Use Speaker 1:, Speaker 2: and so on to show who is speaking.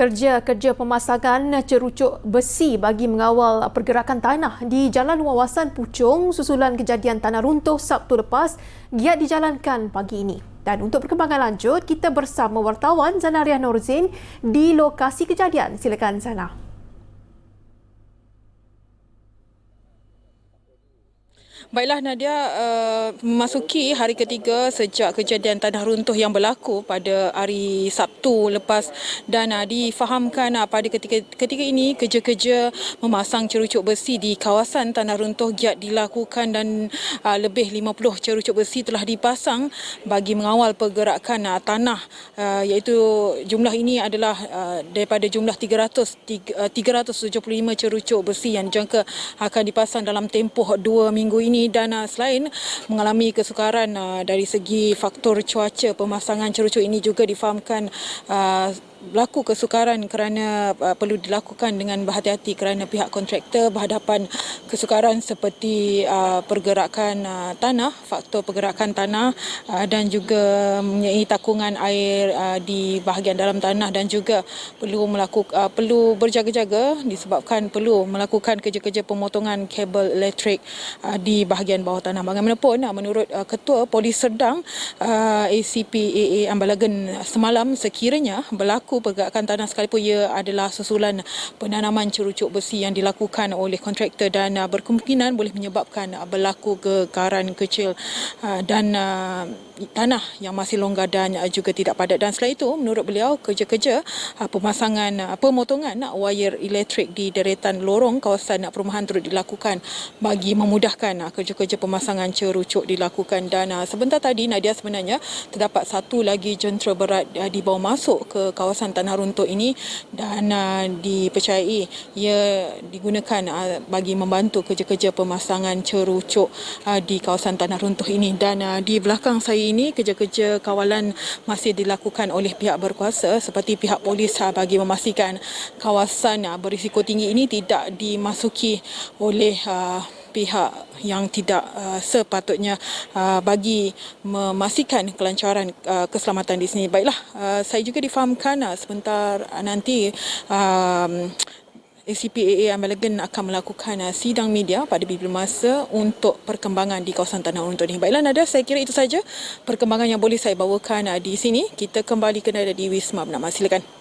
Speaker 1: Kerja-kerja pemasangan cerucuk besi bagi mengawal pergerakan tanah di Jalan Wawasan Puchong susulan kejadian tanah runtuh Sabtu lepas giat dijalankan pagi ini. Dan untuk perkembangan lanjut, kita bersama wartawan Zanaria Norzin di lokasi kejadian. Silakan Zana.
Speaker 2: Baiklah Nadia, memasuki hari ketiga sejak kejadian tanah runtuh yang berlaku pada hari Sabtu lepas dan difahamkan pada ketika ini kerja-kerja memasang cerucuk besi di kawasan tanah runtuh giat dilakukan dan lebih 50 cerucuk besi telah dipasang bagi mengawal pergerakan tanah, iaitu jumlah ini adalah daripada jumlah 375 cerucuk besi yang dijangka akan dipasang dalam tempoh 2 minggu ini. Dan selain mengalami kesukaran dari segi faktor cuaca, pemasangan cerucuk ini juga difahamkan berlaku kesukaran kerana perlu dilakukan dengan berhati-hati kerana pihak kontraktor berhadapan kesukaran seperti pergerakan tanah, faktor pergerakan tanah dan juga mempunyai takungan air di bahagian dalam tanah dan juga perlu berjaga-jaga disebabkan perlu melakukan kerja-kerja pemotongan kabel elektrik di bahagian bawah tanah. Bagaimanapun, menurut Ketua Polis Serdang ACP AA Ambalagan semalam, sekiranya berlaku pergerakan tanah sekalipun ia adalah susulan penanaman cerucuk besi yang dilakukan oleh kontraktor dan berkemungkinan boleh menyebabkan berlaku kekaran kecil dan tanah yang masih longgar dan juga tidak padat. Dan selain itu, menurut beliau, kerja-kerja pemotongan wayar elektrik di deretan lorong kawasan perumahan turut dilakukan bagi memudahkan kerja-kerja pemasangan cerucuk dilakukan. Dan sebentar tadi, Nadia, sebenarnya terdapat satu lagi jentera berat dibawa masuk ke kawasan tanah runtuh ini dan dipercayai ia digunakan bagi membantu kerja-kerja pemasangan cerucuk di kawasan tanah runtuh ini. Dan di belakang saya ini, kerja-kerja kawalan masih dilakukan oleh pihak berkuasa seperti pihak polis bagi memastikan kawasan berisiko tinggi ini tidak dimasuki oleh pihak yang tidak sepatutnya bagi memastikan kelancaran keselamatan di sini. Baiklah, saya juga difahamkan sebentar nanti ACP AA Ambalagan akan melakukan sidang media pada bila masa untuk perkembangan di kawasan tanah runtuh ini. Baiklah Nada, saya kira itu saja perkembangan yang boleh saya bawakan di sini. Kita kembali ke Nada di Wisma Bernama. Silakan.